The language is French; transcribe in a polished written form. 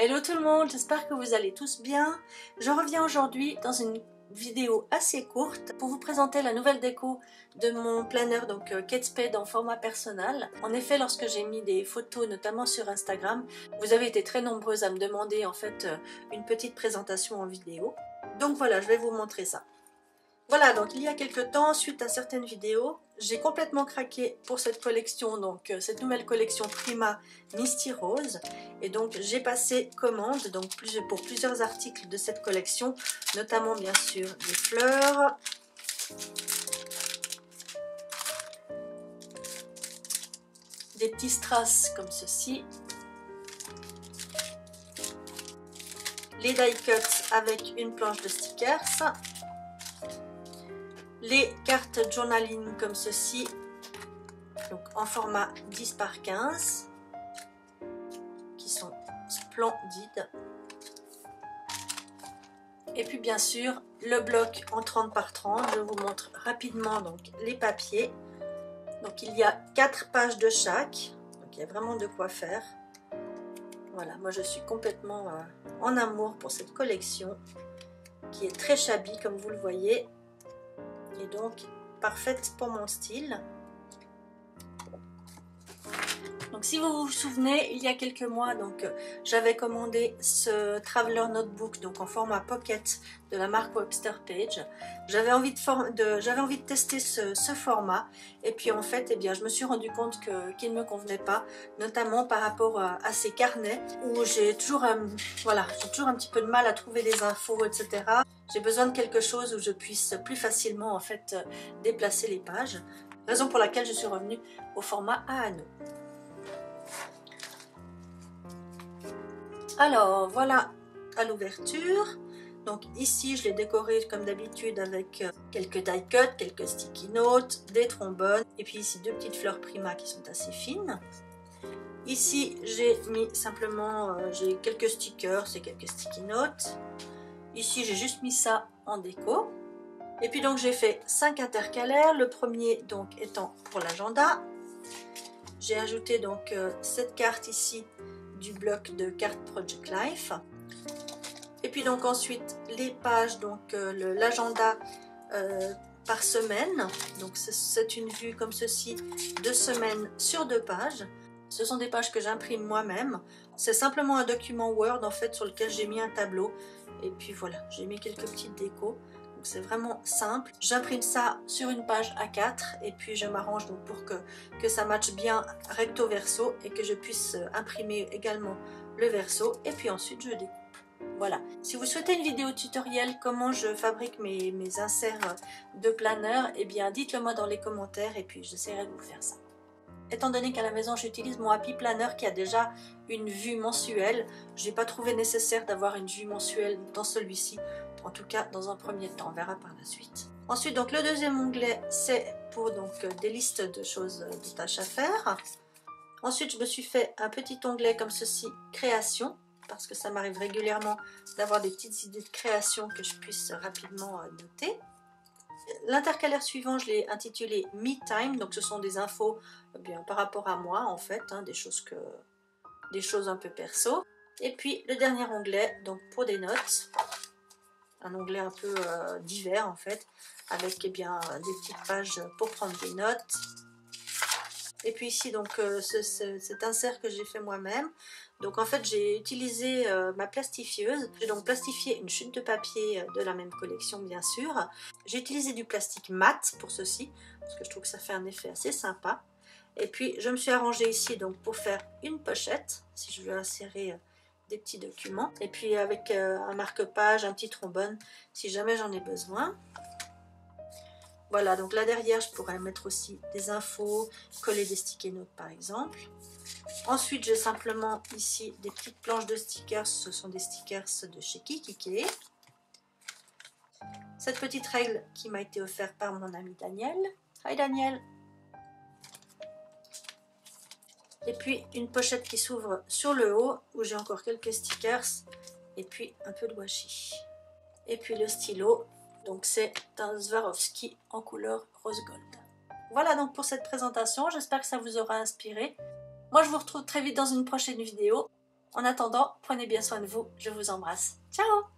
Hello tout le monde, j'espère que vous allez tous bien. Je reviens aujourd'hui dans une vidéo assez courte pour vous présenter la nouvelle déco de mon planner, donc Kate Spade en format personnel. En effet, lorsque j'ai mis des photos notamment sur Instagram, vous avez été très nombreuses à me demander en fait une petite présentation en vidéo. Donc voilà, je vais vous montrer ça. Voilà, donc il y a quelques temps, suite à certaines vidéos, j'ai complètement craqué pour cette collection, donc cette nouvelle collection Prima Misty Rose. Et donc j'ai passé commande donc, pour plusieurs articles de cette collection, notamment bien sûr des fleurs, des petits strass comme ceci, les die cuts avec une planche de stickers, les cartes journaling comme ceci, donc en format 10 par 15, qui sont splendides. Et puis bien sûr, le bloc en 30 par 30, je vous montre rapidement donc les papiers. Donc il y a 4 pages de chaque, donc il y a vraiment de quoi faire. Voilà, moi je suis complètement en amour pour cette collection, qui est très shabby comme vous le voyez. Et donc parfaite pour mon style. Donc si vous vous souvenez, il y a quelques mois, j'avais commandé ce Traveler Notebook donc en format pocket de la marque Webster Page. J'avais envie de tester ce format, et puis en fait, je me suis rendu compte qu'il ne me convenait pas, notamment par rapport à ces carnets où j'ai toujours, j'ai toujours un petit peu de mal à trouver les infos, etc. J'ai besoin de quelque chose où je puisse plus facilement en fait déplacer les pages. Raison pour laquelle je suis revenue au format à anneaux. Alors voilà à l'ouverture. Donc ici je l'ai décoré comme d'habitude avec quelques die cuts, quelques sticky notes, des trombones et puis ici deux petites fleurs Prima qui sont assez fines. Ici j'ai mis simplement j'ai quelques stickers et quelques sticky notes. Ici j'ai juste mis ça en déco. Et puis donc j'ai fait 5 intercalaires, le premier donc étant pour l'agenda. J'ai ajouté donc cette carte ici du bloc de cartes Project Life. Et puis donc ensuite les pages, donc l'agenda par semaine. Donc c'est une vue comme ceci, 2 semaines sur 2 pages. Ce sont des pages que j'imprime moi-même. C'est simplement un document Word en fait sur lequel j'ai mis un tableau. Et puis voilà, j'ai mis quelques petites décos. Donc c'est vraiment simple. J'imprime ça sur une page A4 et puis je m'arrange donc pour que ça matche bien recto verso et que je puisse imprimer également le verso, et puis ensuite je découpe. Voilà. Si vous souhaitez une vidéo tutoriel comment je fabrique mes inserts de planner, eh bien dites-le moi dans les commentaires et puis j'essaierai de vous faire ça. Étant donné qu'à la maison j'utilise mon Happy Planner qui a déjà une vue mensuelle, je n'ai pas trouvé nécessaire d'avoir une vue mensuelle dans celui-ci, en tout cas dans un premier temps, on verra par la suite. Ensuite donc le deuxième onglet c'est pour des listes de choses, de tâches à faire. Ensuite je me suis fait un petit onglet comme ceci, création, parce que ça m'arrive régulièrement d'avoir des petites idées de création que je puisse rapidement noter. L'intercalaire suivant, je l'ai intitulé Me Time, donc ce sont des infos par rapport à moi en fait, des choses un peu perso. Et puis le dernier onglet, donc pour des notes, un onglet un peu divers en fait, avec des petites pages pour prendre des notes. Et puis ici donc cet insert que j'ai fait moi-même. Donc en fait j'ai utilisé ma plastifieuse. J'ai donc plastifié une chute de papier de la même collection bien sûr. J'ai utilisé du plastique mat pour ceci, parce que je trouve que ça fait un effet assez sympa. Et puis je me suis arrangée ici donc pour faire une pochette, si je veux insérer des petits documents. Et puis avec un marque-page, un petit trombone, si jamais j'en ai besoin. Voilà, donc là derrière je pourrais mettre aussi des infos, coller des sticky notes par exemple. Ensuite j'ai simplement ici des petites planches de stickers, ce sont des stickers de chez Kikikey. Cette petite règle qui m'a été offerte par mon ami Daniel. Hi Daniel. Et puis une pochette qui s'ouvre sur le haut où j'ai encore quelques stickers et puis un peu de washi. Et puis le stylo. Donc c'est un Swarovski en couleur rose gold. Voilà donc pour cette présentation, j'espère que ça vous aura inspiré. Moi je vous retrouve très vite dans une prochaine vidéo. En attendant, prenez bien soin de vous, je vous embrasse. Ciao!